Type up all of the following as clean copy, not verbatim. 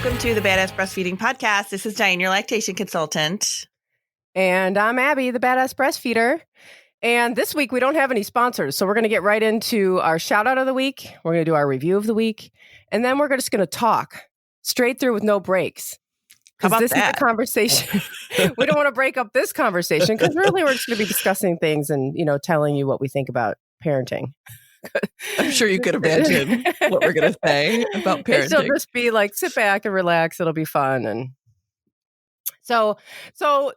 Welcome to the Badass Breastfeeding Podcast. This is Dianne, your lactation consultant. And I'm Abby, the Badass Breastfeeder. And this week we don't have any sponsors, so we're going to get right into our shout out of the week. We're going to do our review of the week, and then we're just going to talk straight through with no breaks. How about this that? Is a conversation. We don't want to break up this conversation because really we're just going to be discussing things and, telling you what we think about parenting. I'm sure you could imagine what we're going to say about parenting. It'll just be like, sit back and relax. It'll be fun. And so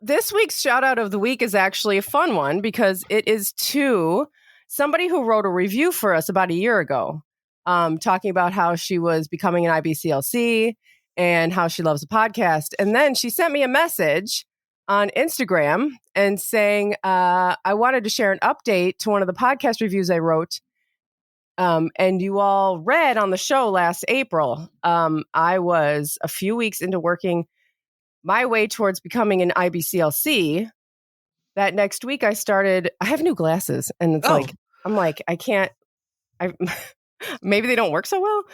this week's shout out of the week is actually a fun one because it is to somebody who wrote a review for us about a year ago, talking about how she was becoming an IBCLC and how she loves the podcast. And then she sent me a message on Instagram and saying, I wanted to share an update to one of the podcast reviews I wrote. And you all read on the show last April. I was a few weeks into working my way towards becoming an IBCLC. That next week I have new glasses and it's I can't, maybe they don't work so well.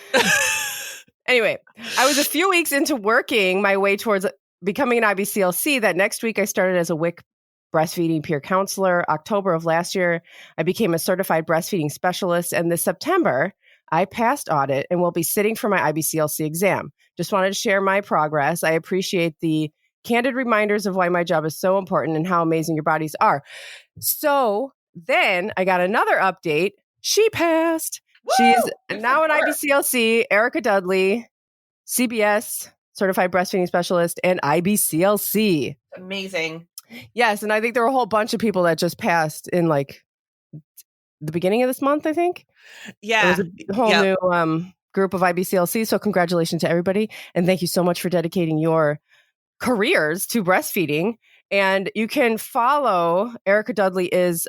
Anyway, I was a few weeks into working my way towards becoming an IBCLC. That next week I started as a WIC breastfeeding peer counselor. October of last year, I became a certified breastfeeding specialist. And this September, I passed audit and will be sitting for my IBCLC exam. Just wanted to share my progress. I appreciate the candid reminders of why my job is so important and how amazing your bodies are. So then I got another update. She passed. Woo! She's now an IBCLC, Erica Dudley, CBS, certified breastfeeding specialist, and IBCLC. Amazing. Yes, and I think there were a whole bunch of people that just passed in like the beginning of this month, I think. Yeah. There was a whole new group of IBCLC, so congratulations to everybody. And thank you so much for dedicating your careers to breastfeeding. And you can follow, Erica Dudley is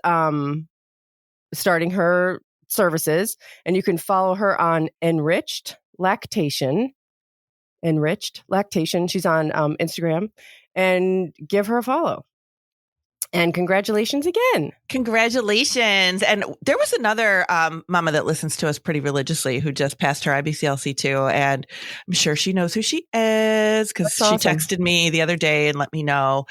starting her services, and you can follow her on Enriched Lactation. Enriched Lactation. She's on Instagram. And give her a follow. And congratulations again. Congratulations. And there was another mama that listens to us pretty religiously who just passed her IBCLC too. And I'm sure she knows who she is because she texted me the other day and let me know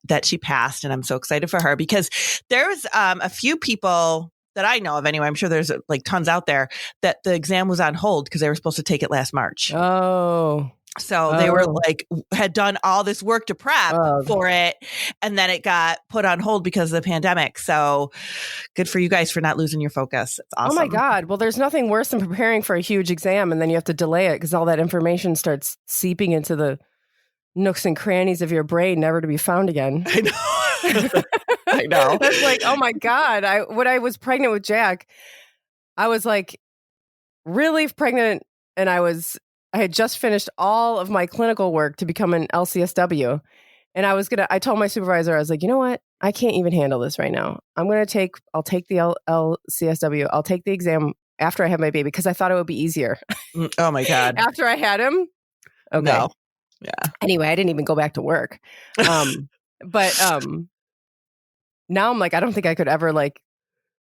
that she passed. And I'm so excited for her because there's a few people that I know of anyway. I'm sure there's like tons out there that the exam was on hold because they were supposed to take it last March. Oh. So they were had done all this work to prep for it. And then it got put on hold because of the pandemic. So good for you guys for not losing your focus. It's awesome. Oh my God. Well, there's nothing worse than preparing for a huge exam and then you have to delay it because all that information starts seeping into the nooks and crannies of your brain, never to be found again. I know. I know. That's like, oh my God. When I was pregnant with Jack, I was like really pregnant and I had just finished all of my clinical work to become an LCSW. And I told my supervisor, I was like, you know what? I can't even handle this right now. I'll take the LCSW. I'll take the exam after I have my baby because I thought it would be easier. Oh my God. After I had him. Okay. No. Yeah. Anyway, I didn't even go back to work. But now I'm like, I don't think I could ever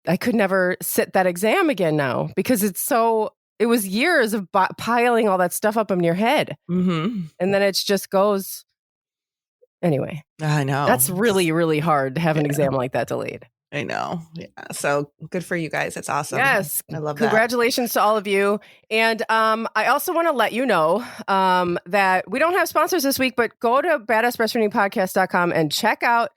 I could never sit that exam again now because it was years of piling all that stuff up in your head. Mm-hmm. And then it just goes. Anyway. I know. That's really, really hard to have an exam like that delayed. I know. Yeah. So good for you guys. That's awesome. Yes. I love that. Congratulations to all of you. And I also want to let you know that we don't have sponsors this week, but go to badassbreastfeedingpodcast.com and check out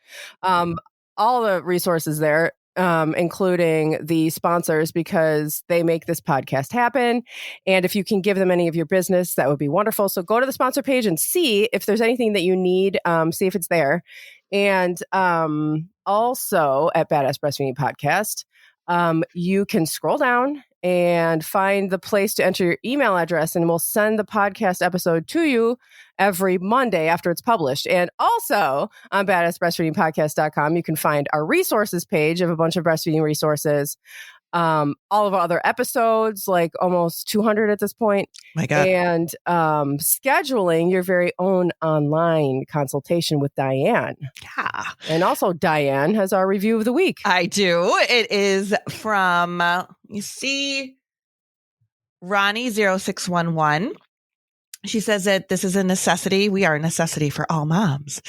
all the resources there. Including the sponsors because they make this podcast happen. And if you can give them any of your business, that would be wonderful. So go to the sponsor page and see if there's anything that you need, see if it's there. And also at Badass Breastfeeding Podcast, you can scroll down and find the place to enter your email address and we'll send the podcast episode to you every Monday after it's published. And also on badassbreastfeedingpodcast.com, you can find our resources page of a bunch of breastfeeding resources. All of our other episodes, like almost 200 at this point. My God. And scheduling your very own online consultation with Dianne. Yeah. And also Dianne has our review of the week. I do. It is from, you see, Ronnie0611. She says that this is a necessity. We are a necessity for all moms.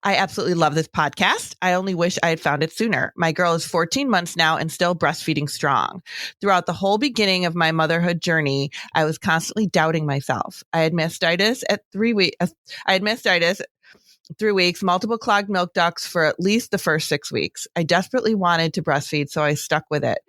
I absolutely love this podcast. I only wish I had found it sooner. My girl is 14 months now and still breastfeeding strong. Throughout the whole beginning of my motherhood journey, I was constantly doubting myself. I had mastitis at 3 weeks. I had mastitis 3 weeks, multiple clogged milk ducts for at least the first 6 weeks. I desperately wanted to breastfeed, so I stuck with it,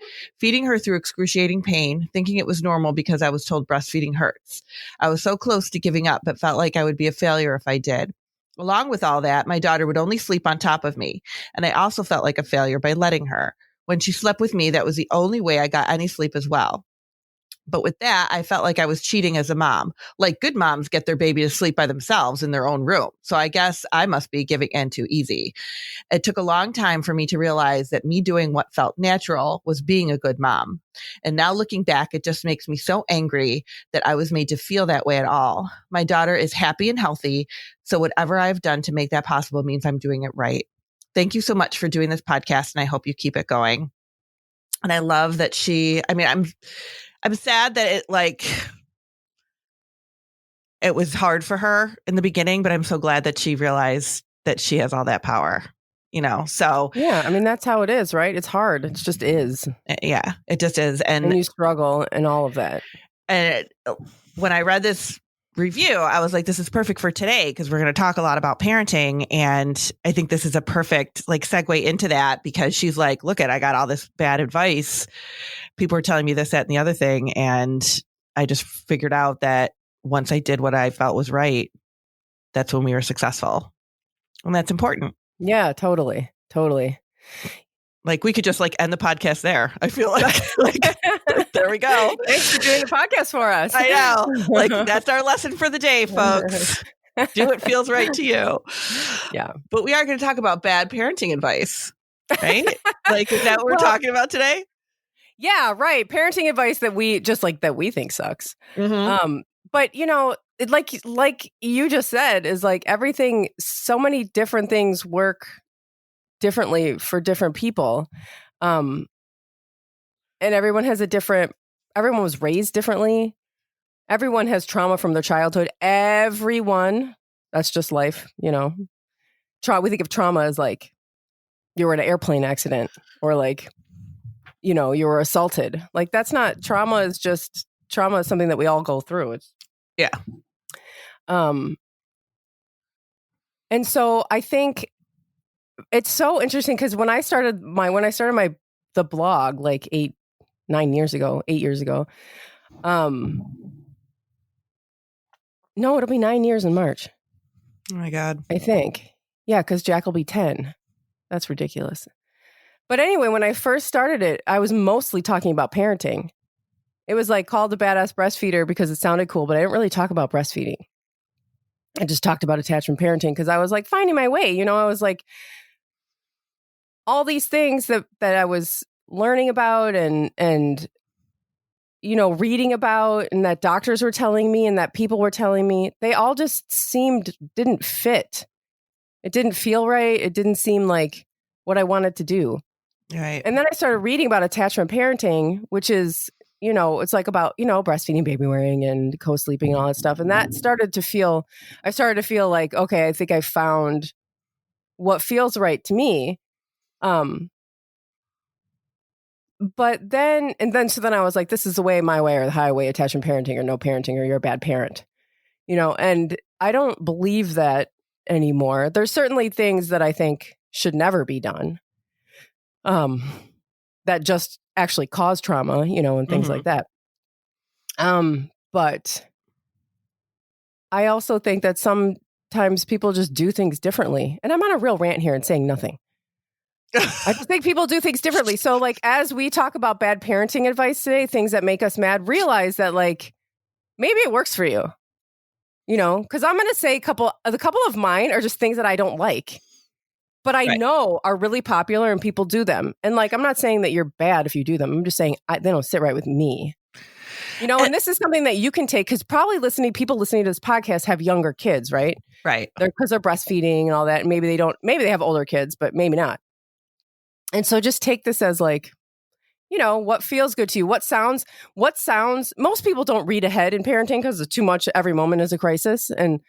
feeding her through excruciating pain, thinking it was normal because I was told breastfeeding hurts. I was so close to giving up, but felt like I would be a failure if I did. Along with all that, my daughter would only sleep on top of me, and I also felt like a failure by letting her. When she slept with me, that was the only way I got any sleep as well. But with that, I felt like I was cheating as a mom. Like good moms get their baby to sleep by themselves in their own room. So I guess I must be giving in too easy. It took a long time for me to realize that me doing what felt natural was being a good mom. And now looking back, it just makes me so angry that I was made to feel that way at all. My daughter is happy and healthy. So whatever I've done to make that possible means I'm doing it right. Thank you so much for doing this podcast, and I hope you keep it going. And I love that I'm sad that it was hard for her in the beginning, but I'm so glad that she realized that she has all that power, so. Yeah. I mean, that's how it is, right? It's hard. It just is. Yeah, it just is. And you struggle and all of that. And when I read this review, I was like, this is perfect for today because we're going to talk a lot about parenting. And I think this is a perfect segue into that because she's like, look I got all this bad advice. People are telling me this, that, and the other thing. And I just figured out that once I did what I felt was right, that's when we were successful. And that's important. Yeah, totally. Totally. We could just end the podcast there. I feel like there we go. Thanks for doing the podcast for us. I know. That's our lesson for the day, folks. Do what feels right to you. Yeah. But we are going to talk about bad parenting advice, right? Is that what we're talking about today? Yeah, right. Parenting advice that we think sucks. Mm-hmm. But like you just said, is everything, so many different things work differently for different people. And everyone was raised differently. Everyone has trauma from their childhood. That's just life, We think of trauma as you were in an airplane accident or you were assaulted. That's not trauma. Is just trauma is something that we all go through. Yeah. And so I think it's so interesting because when I started the blog 8 years ago. No, it'll be 9 years in March. Oh my God. I think. Yeah, because Jack will be 10. That's ridiculous. But anyway, when I first started it, I was mostly talking about parenting. It was called the Badass Breastfeeder because it sounded cool, but I didn't really talk about breastfeeding. I just talked about attachment parenting because I was finding my way. I was all these things that I was learning about and reading about and that doctors were telling me and that people were telling me, they all just didn't fit. It didn't feel right. It didn't seem like what I wanted to do. Right. And then I started reading about attachment parenting, which is, it's about, breastfeeding, baby wearing and co-sleeping and all that stuff. And I started to feel okay, I think I found what feels right to me. But then I was like, this is the way, my way, or the highway, attachment parenting or no parenting, or you're a bad parent, and I don't believe that anymore. There's certainly things that I think should never be done. That just actually cause trauma, and things like that. But I also think that sometimes people just do things differently. And I'm on a real rant here and saying nothing. I just think people do things differently. So as we talk about bad parenting advice today, things that make us mad, realize that maybe it works for you, because I'm going to say a couple of mine are just things that I don't like. But I know are really popular and people do them. And I'm not saying that you're bad if you do them. I'm just saying they don't sit right with me. And this is something that you can take because probably people listening to this podcast have younger kids, right? Right. Because they're breastfeeding and all that. And maybe they have older kids, but maybe not. And so just take this as what feels good to you, what sounds, most people don't read ahead in parenting because it's too much. Every moment is a crisis. And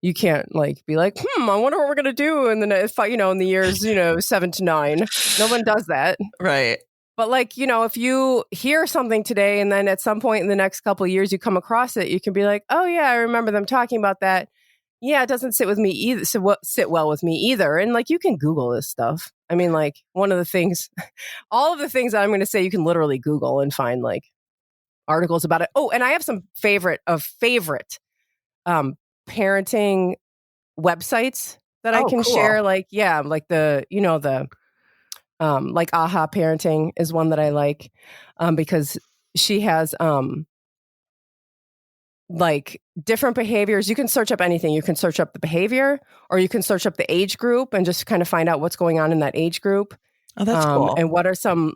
you can't be like, I wonder what we're going to do in the years, 7 to 9. No one does that. Right. But if you hear something today and then at some point in the next couple of years you come across it, you can be like, oh yeah, I remember them talking about that. Yeah, it doesn't sit with me either. Sit well with me either. And you can Google this stuff. I mean, one of the things, all of the things that I'm going to say, you can literally Google and find articles about it. Oh, and I have some favorite parenting websites that I can share. Aha Parenting is one that I like because she has different behaviors. You can search up anything. You can search up the behavior, or you can search up the age group and just kind of find out what's going on in that age group. Oh, that's cool. And what are some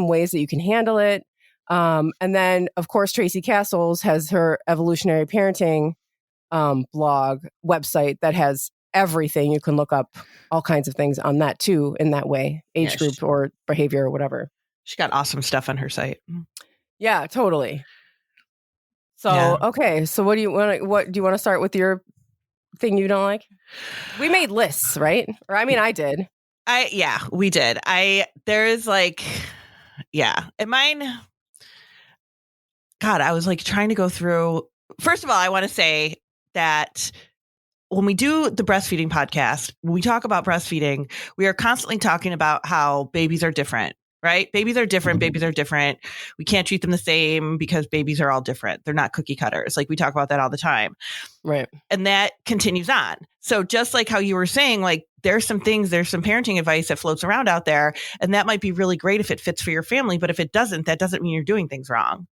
ways that you can handle it? And then, of course, Tracy Castles has her evolutionary parenting blog website that has everything. You can look up all kinds of things on that too, in that way, age group or behavior or whatever. She got awesome stuff on her site. Yeah, totally. So, okay. So what do you want to start with your thing you don't like? We made lists, right? Or I did. We did. And mine, God, I was trying to go through. First of all, I want to say that when we do the breastfeeding podcast, when we talk about breastfeeding, we are constantly talking about how babies are different, right? Babies are different. Babies are different. We can't treat them the same because babies are all different. They're not cookie cutters. We talk about that all the time. Right. And that continues on. So just like how you were saying, there's some parenting advice that floats around out there, and that might be really great if it fits for your family. But if it doesn't, that doesn't mean you're doing things wrong.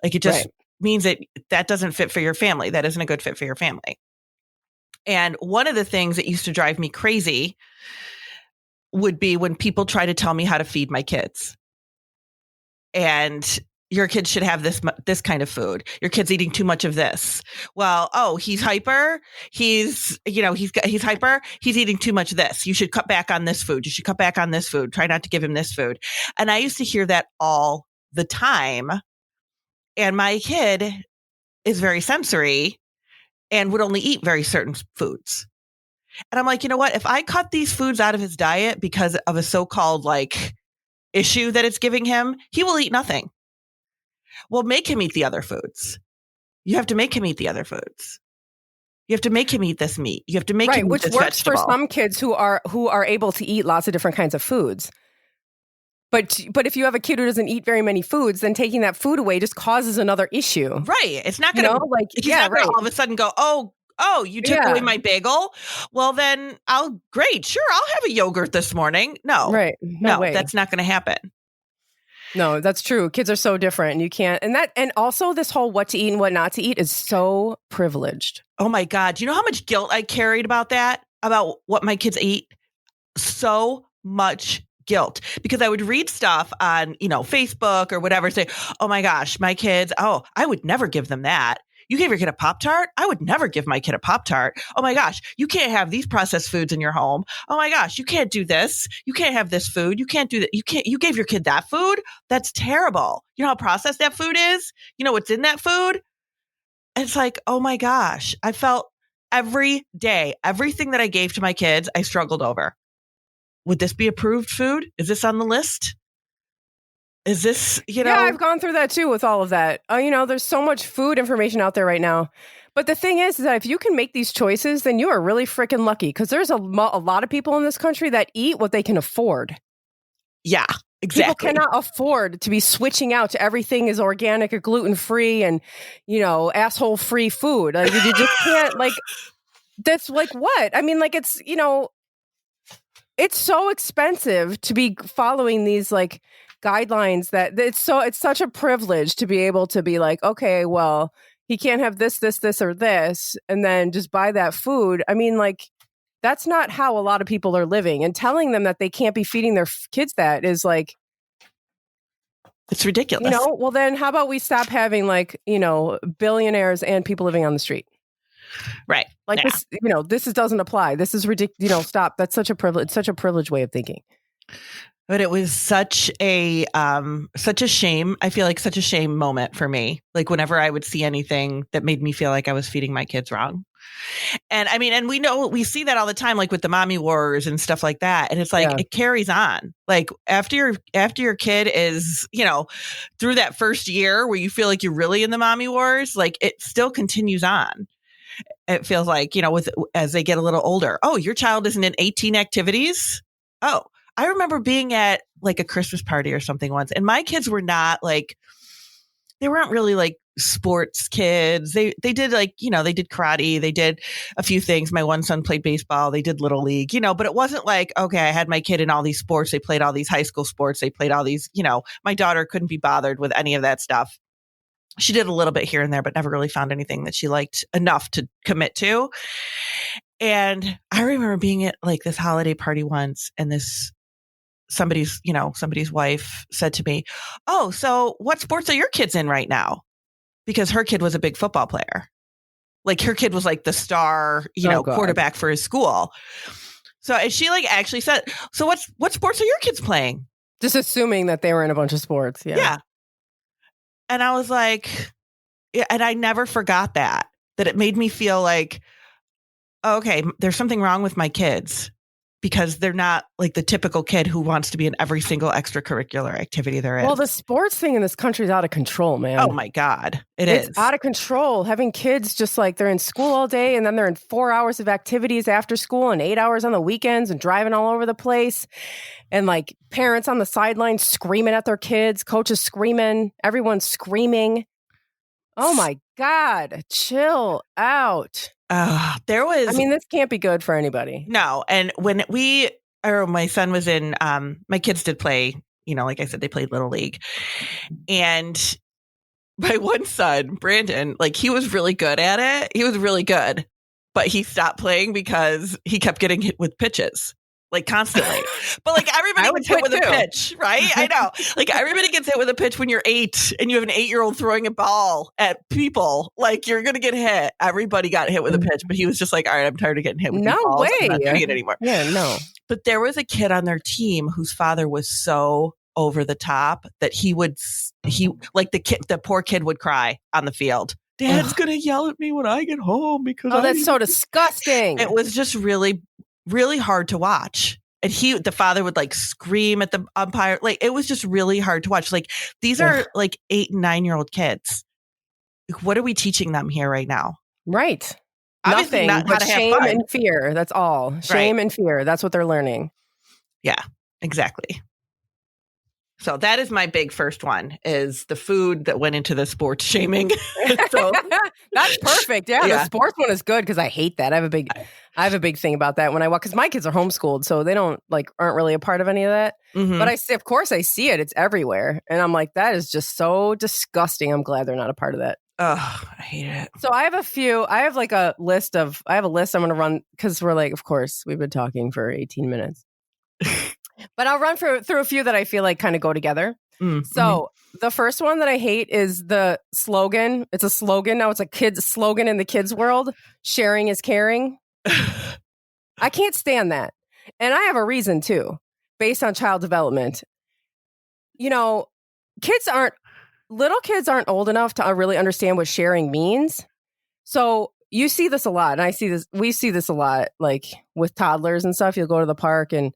It just means that doesn't fit for your family. That isn't a good fit for your family. And one of the things that used to drive me crazy would be when people try to tell me how to feed my kids. And your kids should have this kind of food. Your kid's eating too much of this. Well, he's hyper. He's hyper. He's eating too much of this. You should cut back on this food. You should cut back on this food. Try not to give him this food. And I used to hear that all the time. And my kid is very sensory and would only eat very certain foods. And I'm like, you know what? If I cut these foods out of his diet because of a so-called issue that it's giving him, he will eat nothing. Well, make him eat the other foods. You have to make him eat the other foods. You have to make him eat this meat. You have to make him eat which this works vegetable. for some kids who are able to eat lots of different kinds of foods. But if you have a kid who doesn't eat very many foods, then taking that food away just causes another issue. Right. It's not going to he's not going to all of a sudden go, oh, you took away my bagel. Well, then great. Sure. I'll have a yogurt this morning. No, right. No way. That's not going to happen. No, that's true. Kids are so different, and you can't. And also this whole what to eat and what not to eat is so privileged. Oh my God. Do you know how much guilt I carried about that? About what my kids eat? So much guilt, because I would read stuff on, Facebook or whatever, say, oh my gosh, my kids, I would never give them that. You gave your kid a Pop-Tart? I would never give my kid a Pop-Tart. Oh my gosh, you can't have these processed foods in your home. Oh my gosh, you can't do this. You can't have this food. You can't do that. You gave your kid that food? That's terrible. You know how processed that food is? You know what's in that food? It's oh my gosh, I felt every day, everything that I gave to my kids, I struggled over. Would this be approved food? Is this on the list? Is this, Yeah, I've gone through that too with all of that. There's so much food information out there right now. But the thing is that if you can make these choices, then you are really freaking lucky, because there's a lot of people in this country that eat what they can afford. Yeah, exactly. People cannot afford to be switching out to everything is organic or gluten-free and, asshole-free food. You just can't, that's what? I mean, it's, it's so expensive to be following these guidelines that it's such a privilege to be able to be okay, well, he can't have this, or this, and then just buy that food. I mean, that's not how a lot of people are living, and telling them that they can't be feeding their kids that is it's ridiculous. Well, then how about we stop having billionaires and people living on the street? Right. This, this doesn't apply. This is ridiculous. Stop. That's such a privilege way of thinking. But it was such a shame. I feel like such a shame moment for me. Like whenever I would see anything that made me feel like I was feeding my kids wrong. And I mean, and we see that all the time, like with the mommy wars and stuff like that. And it's like, it carries on. Like after your kid is, through that first year where you feel like you're really in the mommy wars, like it still continues on. It feels like, as they get a little older. Oh, your child isn't in 18 activities. Oh, I remember being at like a Christmas party or something once, and my kids were not like, they weren't really like sports kids. They did like, they did karate. They did a few things. My one son played baseball. They did little league, but it wasn't like, okay, I had my kid in all these sports. They played all these high school sports. They played all these, my daughter couldn't be bothered with any of that stuff. She did a little bit here and there, but never really found anything that she liked enough to commit to. And I remember being at like this holiday party once, and somebody's wife said to me, "Oh, so what sports are your kids in right now?" Because her kid was a big football player. Like her kid was like the star, quarterback for his school. So and she like actually said, "So what sports are your kids playing?" Just assuming that they were in a bunch of sports. Yeah. And I was like, and I never forgot that it made me feel like, okay, there's something wrong with my kids because they're not like the typical kid who wants to be in every single extracurricular activity there is. Well, the sports thing in this country is out of control, man. Oh my God. It's out of control. Having kids just like they're in school all day and then they're in 4 hours of activities after school and 8 hours on the weekends and driving all over the place. And like parents on the sidelines screaming at their kids, coaches screaming, everyone's screaming. Oh my God, chill out. This can't be good for anybody. No. And when my son was in, my kids did play, like I said, they played Little League. And my one son, Brandon, like he was really good at it. He was really good, but he stopped playing because he kept getting hit with pitches. Like constantly. But like everybody gets hit with a pitch, right? I know. Like everybody gets hit with a pitch when you're 8 and you have an 8-year-old throwing a ball at people. Like you're going to get hit. Everybody got hit with a pitch, but he was just like, all right, I'm tired of getting hit with these balls. Way. I'm not doing it anymore. Yeah, no. But there was a kid on their team whose father was so over the top that the poor kid would cry on the field. Dad's going to yell at me when I get home because that's so disgusting. It was just really, really hard to watch. And the father would like scream at the umpire. Like it was just really hard to watch. Like these are like 8 and 9-year-old kids. Like, what are we teaching them here right now? Right. Obviously nothing but shame and fear. That's all. Shame and fear. That's what they're learning. Yeah, exactly. So that is my big first one, is the food that went into the sports shaming. So that's perfect. Yeah, the sports one is good because I hate that. I have a big thing about that when I walk, because my kids are homeschooled, so they aren't really a part of any of that. Mm-hmm. But of course I see it. It's everywhere. And I'm like, that is just so disgusting. I'm glad they're not a part of that. Oh, I hate it. So I have a list I'm going to run, because we're like, of course, we've been talking for 18 minutes. But I'll run through a few that I feel like kind of go together. So the first one that I hate is the slogan. It's a slogan. Now it's a kid's slogan in the kids' world. Sharing is caring. I can't stand that. And I have a reason too, based on child development. Little kids aren't old enough to really understand what sharing means. So you see this a lot. And we see this a lot, like with toddlers and stuff. You'll go to the park and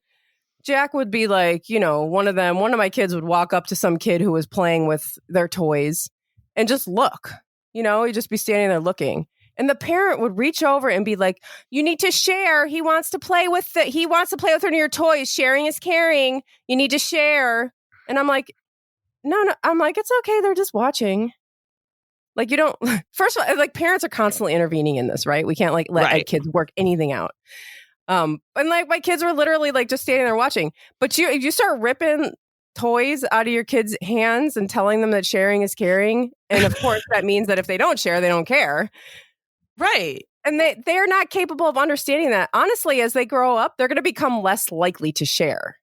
Jack would be like, one of my kids would walk up to some kid who was playing with their toys and just look, he'd just be standing there looking. And the parent would reach over and be like, you need to share. He wants to play with one of your toys. Sharing is caring. You need to share. And I'm like, no, I'm like, it's okay. They're just watching. Like, you don't, first of all, like parents are constantly intervening in this, right? We can't like let kids work anything out. And like my kids were literally like just standing there watching. But if you start ripping toys out of your kids' hands and telling them that sharing is caring, and of course that means that if they don't share, they don't care. Right. And they're not capable of understanding that. Honestly, as they grow up, they're going to become less likely to share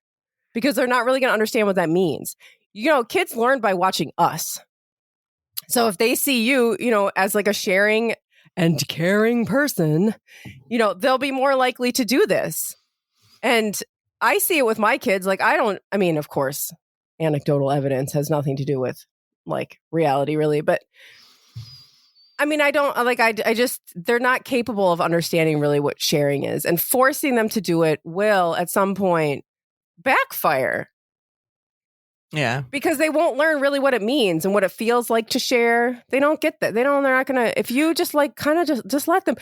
because they're not really going to understand what that means. Kids learn by watching us. So if they see you, as like a sharing and caring person, they'll be more likely to do this. And I see it with my kids. Like, I mean, of course, anecdotal evidence has nothing to do with like reality really, but I mean, I don't like, I just, they're not capable of understanding really what sharing is, and forcing them to do it will at some point backfire. Yeah. Because they won't learn really what it means and what it feels like to share. They don't get that. They're not going to, if you just like kind of just let them,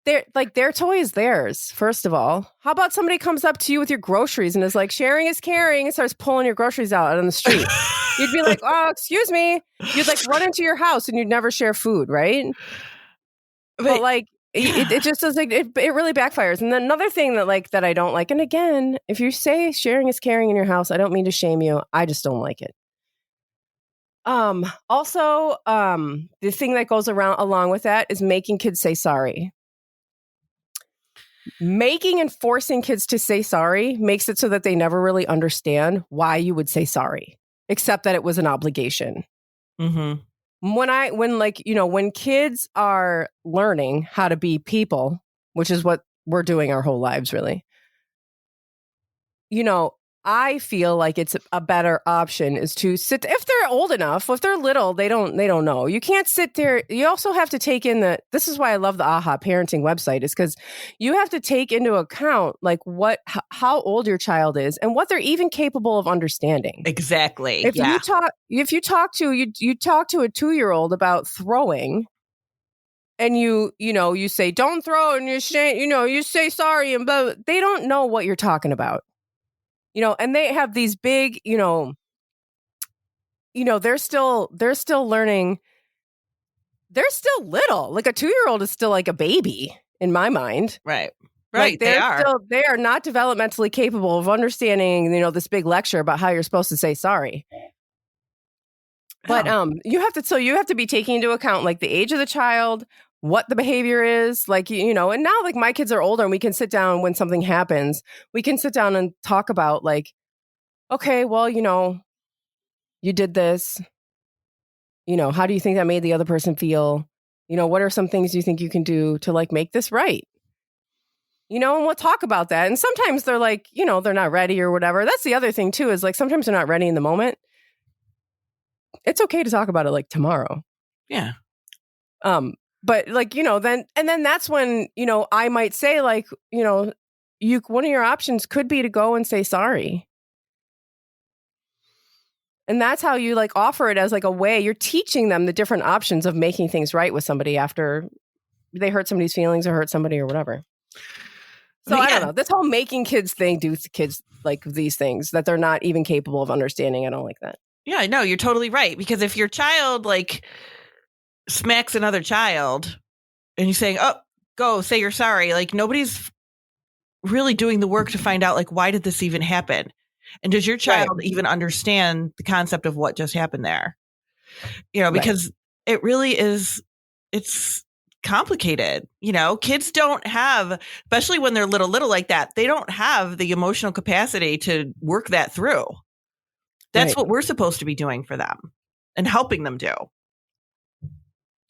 their toy is theirs, first of all. How about somebody comes up to you with your groceries and is like, sharing is caring, and starts pulling your groceries out on the street? You'd be like, oh, excuse me. You'd like run into your house and you'd never share food, right? But like, it just does like, it really backfires. And then another thing that I don't like, and again, if you say sharing is caring in your house, I don't mean to shame you. I just don't like it. Also, the thing that goes along with that is making kids say sorry. Making and forcing kids to say sorry makes it so that they never really understand why you would say sorry, except that it was an obligation. Mm-hmm. When kids are learning how to be people, which is what we're doing our whole lives, really, I feel like it's a better option is to sit, if they're old enough. If they're little, they don't know. You can't sit there. You also have to take in this is why I love the AHA parenting website, is because you have to take into account like how old your child is and what they're even capable of understanding. Exactly. If you talk to a 2-year-old about throwing, and you say don't throw, and you say sorry, and blah, they don't know what you're talking about. And they have these big, they're still learning. They're still little. Like a 2-year-old is still like a baby in my mind. Right. Like they are not developmentally capable of understanding, this big lecture about how you're supposed to say sorry. But you have to be taking into account like the age of the child, what the behavior is, like, and now like my kids are older and we can sit down when something happens. We can sit down and talk about like, okay, well, you did this. How do you think that made the other person feel? What are some things you think you can do to like make this right? And we'll talk about that. And sometimes they're like, they're not ready or whatever. That's the other thing too, is like sometimes they're not ready in the moment. It's okay to talk about it like tomorrow. Yeah. But like, then that's when, I might say like, one of your options could be to go and say sorry. And that's how you like offer it as like a way. You're teaching them the different options of making things right with somebody after they hurt somebody's feelings or hurt somebody or whatever. So I don't know. This whole making kids thing, do kids like these things that they're not even capable of understanding. I don't like that. Yeah, I know. You're totally right. Because if your child like smacks another child and you're saying, oh, go say you're sorry, like nobody's really doing the work to find out like, why did this even happen? And does your child even understand the concept of what just happened there? Because it really is, it's complicated. Kids don't have, especially when they're little like that, they don't have the emotional capacity to work that through. That's what we're supposed to be doing for them and helping them do.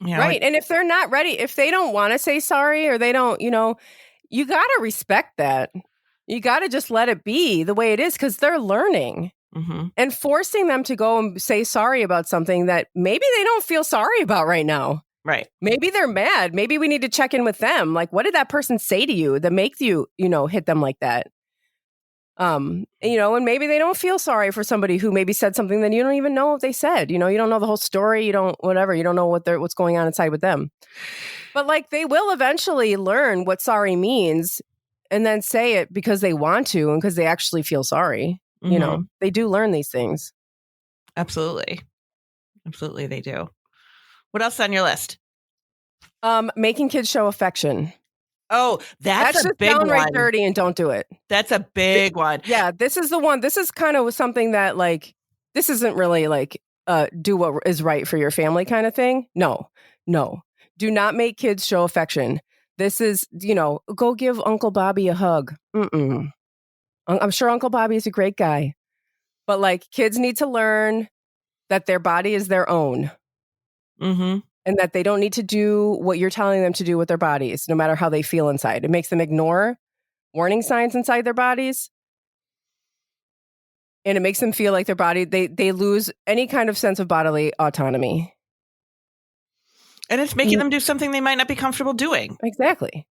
Right. And if they're not ready, if they don't want to say sorry or they don't, you got to respect that. You got to just let it be the way it is because they're learning. Mm-hmm. And forcing them to go and say sorry about something that maybe they don't feel sorry about right now. Right. Maybe they're mad. Maybe we need to check in with them. Like, what did that person say to you that makes you, hit them like that? And maybe they don't feel sorry for somebody who maybe said something that you don't even know what they said. You don't know the whole story. You don't know what's going on inside with them. But like, they will eventually learn what sorry means and then say it because they want to and because they actually feel sorry. Mm-hmm. They do learn these things. Absolutely. Absolutely, they do. What else on your list? Making kids show affection. Oh, that's a big one. Downright dirty and don't do it. That's a big one. Yeah, this is the one. This is kind of something that like, this isn't really like do what is right for your family kind of thing. No. Do not make kids show affection. This is, go give Uncle Bobby a hug. Mm-mm. I'm sure Uncle Bobby is a great guy. But like, kids need to learn that their body is their own. Mm-hmm. And that they don't need to do what you're telling them to do with their bodies, no matter how they feel inside. It makes them ignore warning signs inside their bodies. And it makes them feel like their body, they lose any kind of sense of bodily autonomy. And it's making them do something they might not be comfortable doing. Exactly.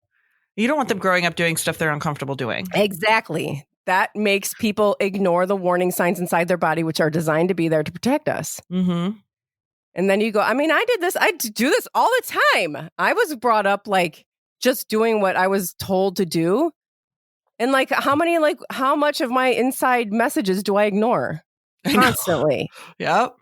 You don't want them growing up doing stuff they're uncomfortable doing. Exactly. That makes people ignore the warning signs inside their body, which are designed to be there to protect us. Mm-hmm. And then you go, I mean, I do this all the time. I was brought up like just doing what I was told to do. And like, how much of my inside messages do I ignore? Constantly. Yep.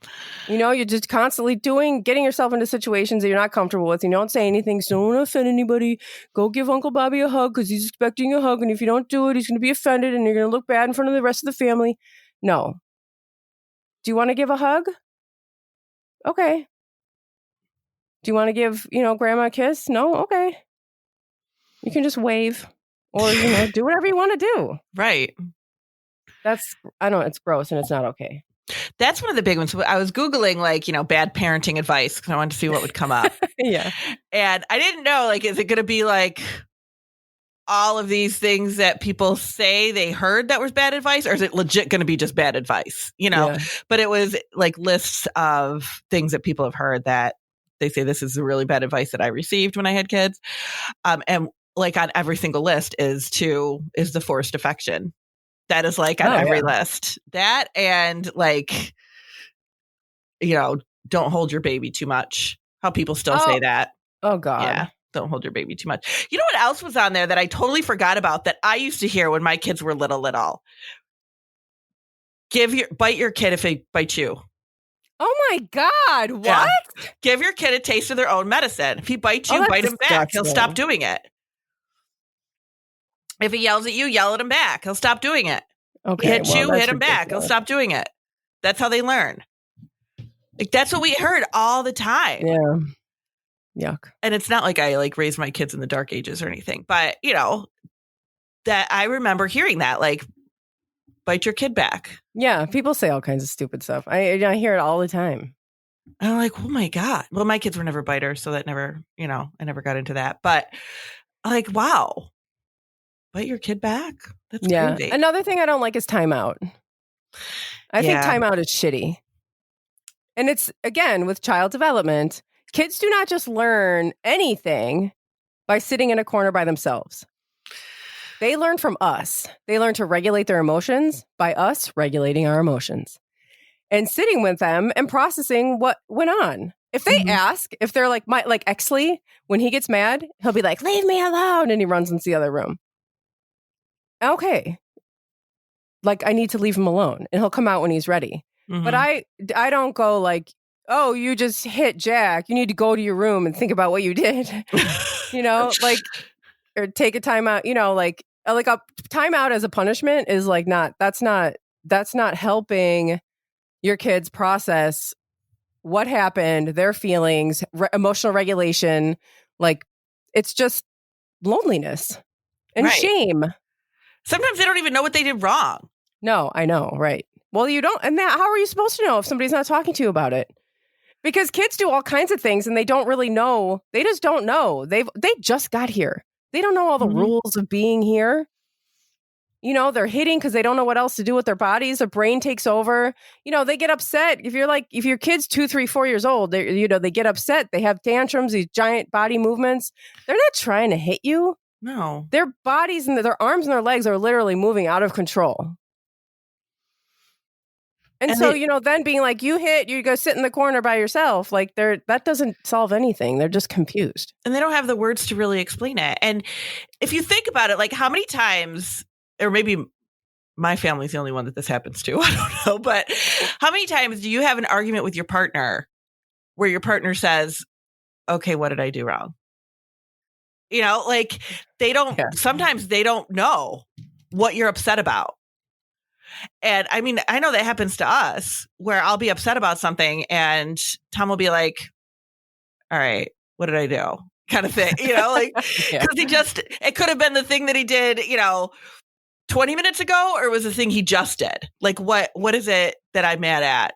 You're just constantly getting yourself into situations that you're not comfortable with. You don't say anything, so don't offend anybody. Go give Uncle Bobby a hug because he's expecting a hug. And if you don't do it, he's going to be offended and you're going to look bad in front of the rest of the family. No. Do you want to give a hug? Okay. Do you want to give, grandma a kiss? No? Okay. You can just wave or, do whatever you want to do. Right. It's gross and it's not okay. That's one of the big ones. I was Googling bad parenting advice because I wanted to see what would come up. Yeah. And I didn't know, is it going to be all of these things that people say they heard that was bad advice, or is it legit going to be just bad advice? Yeah. But it was lists of things that people have heard that they say this is the really bad advice that I received when I had kids. And on every single list is the forced affection. That is on every list. That and don't hold your baby too much. How people still say that. Oh God. Yeah. Don't hold your baby too much. You know what else was on there that I totally forgot about that I used to hear when my kids were little? Bite your kid if they bite you. Oh my God. What? Yeah. Give your kid a taste of their own medicine. If he bites you, bite him back. He'll stop doing it. If he yells at you, yell at him back. He'll stop doing it. Okay. Hit him back. He'll stop doing it. That's how they learn. That's what we heard all the time. Yeah. Yuck. And it's not like I raised my kids in the dark ages or anything, but that I remember hearing that bite your kid back. Yeah. People say all kinds of stupid stuff. I hear it all the time. And I'm like, oh my God. Well, my kids were never biters, so that never, I never got into that. But wow. Bite your kid back? That's crazy. Another thing I don't like is timeout. I think timeout is shitty. And it's, again, with child development, kids do not just learn anything by sitting in a corner by themselves. They learn from us. They learn to regulate their emotions by us regulating our emotions and sitting with them and processing what went on. If they ask, if they're like Exley, when he gets mad, he'll be like, leave me alone. And he runs into the other room. Okay. I need to leave him alone and he'll come out when he's ready. Mm-hmm. But I don't go oh, you just hit Jack. You need to go to your room and think about what you did, or take a timeout, a timeout as a punishment is that's not helping your kids process what happened, their feelings, emotional regulation. It's just loneliness and shame. Sometimes they don't even know what they did wrong. No, I know. Right. Well, you don't. And how are you supposed to know if somebody's not talking to you about it? Because kids do all kinds of things and they don't really know. They just don't know. They just got here. They don't know all the rules of being here. They're hitting because they don't know what else to do with their bodies. Their brain takes over. They get upset. If your kid's 2, 3, 4 years old, they get upset. They have tantrums, these giant body movements. They're not trying to hit you. No. Their bodies and their arms and their legs are literally moving out of control. And so, then being you go sit in the corner by yourself, that doesn't solve anything. They're just confused. And they don't have the words to really explain it. And if you think about it, how many times, or maybe my family's the only one that this happens to, I don't know, but how many times do you have an argument with your partner where your partner says, okay, what did I do wrong? They don't, sometimes they don't know what you're upset about. And I mean, I know that happens to us where I'll be upset about something and Tom will be like, all right, what did I do? Kind of thing, because it could have been the thing that he did, 20 minutes ago, or it was the thing he just did. What is it that I'm mad at?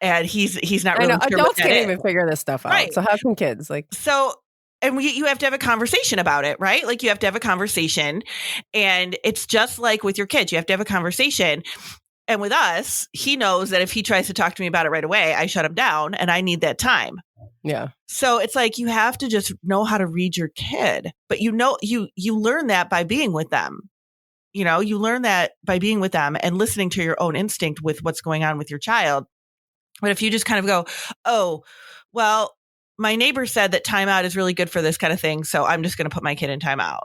And he's not really sure. Adults can't even figure this stuff out. Right. So how can kids So and you have to have a conversation about it, right? Like, you have to have a conversation, and it's just like with your kids. You have to have a conversation. And with us, he knows that if he tries to talk to me about it right away, I shut him down, and I need that time. Yeah. So it's like, you have to just know how to read your kid, but you learn that by being with them. You learn that by being with them and listening to your own instinct with what's going on with your child. But if you just kind of go, oh, well, my neighbor said that timeout is really good for this kind of thing, so I'm just going to put my kid in timeout.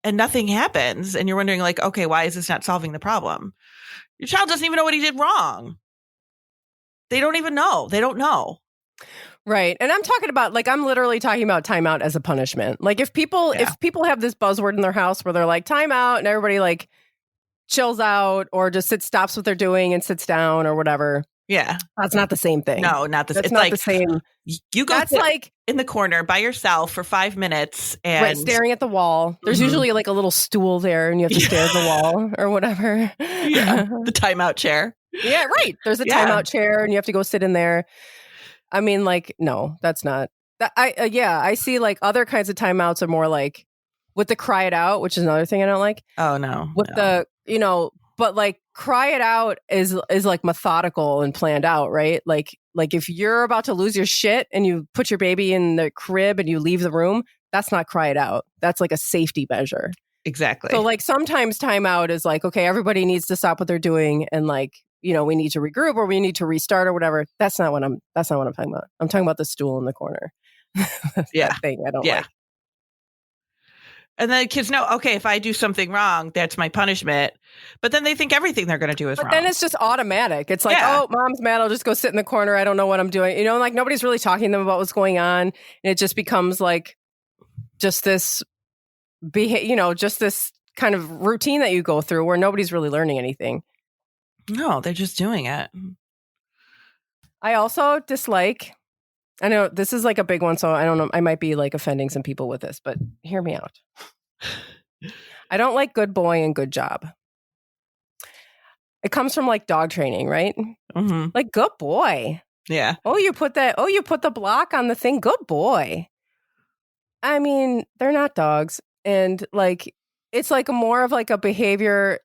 And nothing happens. And you're wondering, like, okay, why is this not solving the problem? Your child doesn't even know what he did wrong. They don't even know. They don't know. Right. And I'm literally talking about timeout as a punishment. Like, if people have this buzzword in their house where they're like timeout, and everybody like chills out or just stops what they're doing and sits down or whatever. Yeah. That's not the same thing. No, not the same. It's not the same. You go like in the corner by yourself for 5 minutes and staring at the wall. There's usually like a little stool there, and you have to stare at the wall or whatever. Yeah. The timeout chair. Yeah, right. There's a timeout chair, and you have to go sit in there. I mean, like, no, that's not. I see like other kinds of timeouts are more like with the cry it out, which is another thing I don't like. Oh no. But like cry it out is like methodical and planned out, right? Like if you're about to lose your shit and you put your baby in the crib and you leave the room, that's not cry it out. That's like a safety measure. Exactly. So like sometimes timeout is like, okay, everybody needs to stop what they're doing and like, we need to regroup or we need to restart or whatever. That's not what I'm talking about. I'm talking about the stool in the corner. That thing I don't like. And then kids know, okay, if I do something wrong, that's my punishment. But then they think everything they're going to do is wrong. But then it's just automatic. It's like, oh, mom's mad. I'll just go sit in the corner. I don't know what I'm doing. Like nobody's really talking to them about what's going on. And it just becomes like just this, just this kind of routine that you go through where nobody's really learning anything. No, they're just doing it. I also dislike, I know this is like a big one, so I don't know, I might be like offending some people with this, but hear me out. I don't like good boy and good job. It comes from like dog training, right? Mm-hmm. Like good boy. Yeah. You put the block on the thing. Good boy. I mean, they're not dogs. And like, it's like more of like a behavior.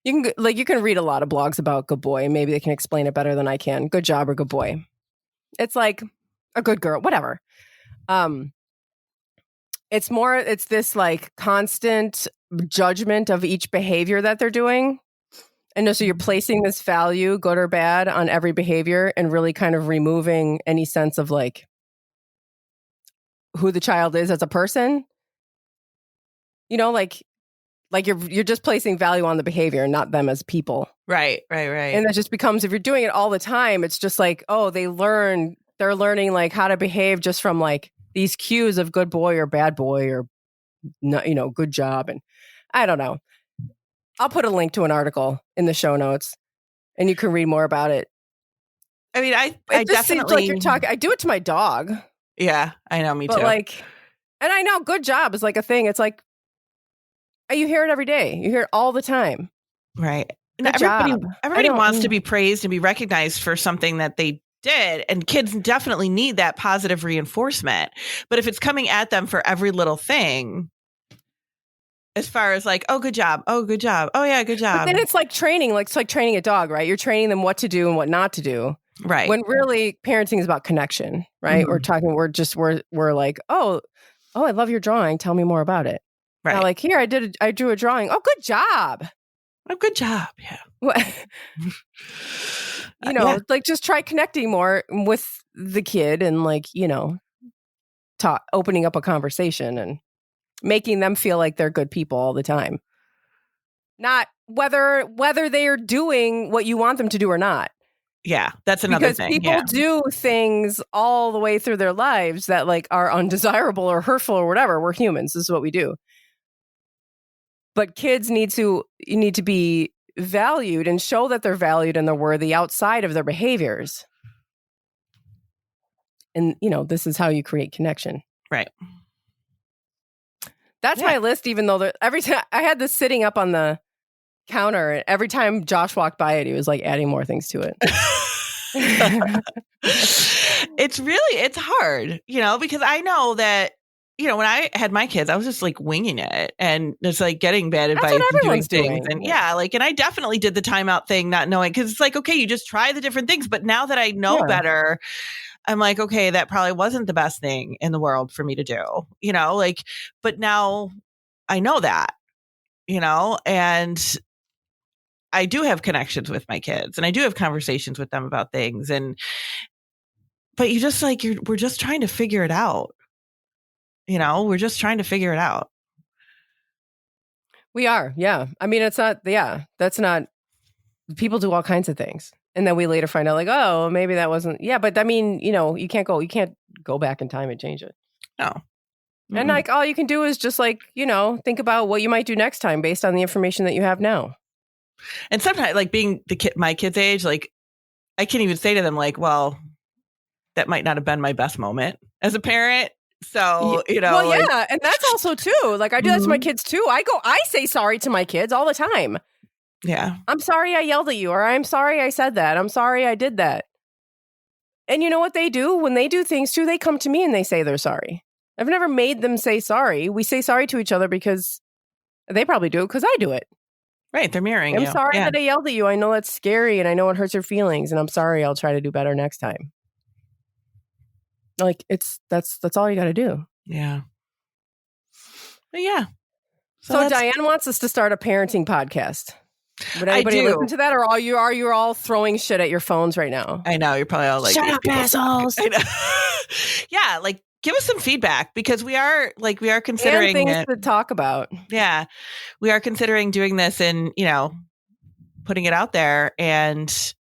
You can read a lot of blogs about good boy, and maybe they can explain it better than I can. Good job or good boy. It's like a good girl, whatever. It's this like constant judgment of each behavior that they're doing. And so you're placing this value, good or bad, on every behavior and really kind of removing any sense of like who the child is as a person. Like you're just placing value on the behavior and not them as people. Right. And that just becomes, if you're doing it all the time, it's just like, oh, they're learning like how to behave just from like these cues of good boy or bad boy or, good job. And I don't know. I'll put a link to an article in the show notes and you can read more about it. I mean, I just seems definitely, like you're talking, I do it to my dog. Yeah, I know. Me too. Like, and I know good job is like a thing. It's like, you hear it every day. You hear it all the time. Right. And everybody wants to be praised and be recognized for something that they did. And kids definitely need that positive reinforcement. But if it's coming at them for every little thing, as far as like, oh, good job. Oh, good job. Oh, yeah, good job. But then it's like training. Like, it's like training a dog, right? You're training them what to do and what not to do. Right. When really parenting is about connection, right? Mm-hmm. We're like, oh, I love your drawing. Tell me more about it. Right. Now, like, here, I drew a drawing. Oh, good job. Oh, good job. Yeah. Like just try connecting more with the kid and like, opening up a conversation and making them feel like they're good people all the time. Not whether they are doing what you want them to do or not. Yeah, that's another thing. Because people do things all the way through their lives that like are undesirable or hurtful or whatever. We're humans. This is what we do. But kids need to be valued and show that they're valued and they're worthy outside of their behaviors. And, this is how you create connection. Right. That's my list, even though every time I had this sitting up on the counter, and every time Josh walked by it, he was like adding more things to it. it's hard, because I know that, when I had my kids, I was just like winging it and just like getting bad advice and doing things. And and I definitely did the timeout thing, not knowing, because it's like, okay, you just try the different things. But now that I know better, I'm like, okay, that probably wasn't the best thing in the world for me to do, but now I know that, and I do have connections with my kids and I do have conversations with them about things. But you just like, we're just trying to figure it out. We're just trying to figure it out. We are. Yeah. I mean, it's not, that's not, people do all kinds of things. And then we later find out like, oh, maybe that wasn't. Yeah. But I mean, you can't go back in time and change it. No. Mm-hmm. And like, all you can do is just like, think about what you might do next time based on the information that you have now. And sometimes like being my kid's age, like I can't even say to them like, well, that might not have been my best moment as a parent. So, Well, yeah. And that's also too, like I do that to my kids too. I say sorry to my kids all the time. Yeah. I'm sorry I yelled at you, or I'm sorry I said that. I'm sorry I did that. And you know what they do? When they do things too, they come to me and they say they're sorry. I've never made them say sorry. We say sorry to each other because they probably do it because I do it. Right. They're mirroring I'm you. sorry that I yelled at you. I know that's scary and I know it hurts your feelings. And I'm sorry. I'll try to do better next time. Like that's all you got to do. Yeah. But yeah. So Diane wants us to start a parenting podcast. Would anybody listen to that, or are you all throwing shit at your phones right now? I know you're probably all like, shut up, assholes. Yeah, like give us some feedback because we are considering and things to talk about. Yeah, we are considering doing this and putting it out there, and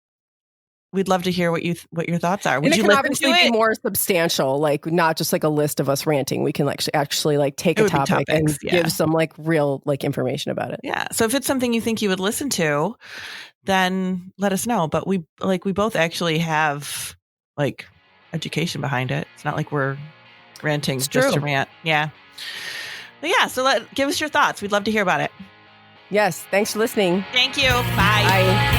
we'd love to hear what your thoughts are. Would you can obviously be more substantial, like not just like a list of us ranting. We can actually like take a topic and give some like real like information about it. Yeah. So if it's something you think you would listen to, then let us know. But we both actually have like education behind it. It's not like we're ranting just to rant. Yeah. But yeah. So give us your thoughts. We'd love to hear about it. Yes. Thanks for listening. Thank you. Bye. Bye.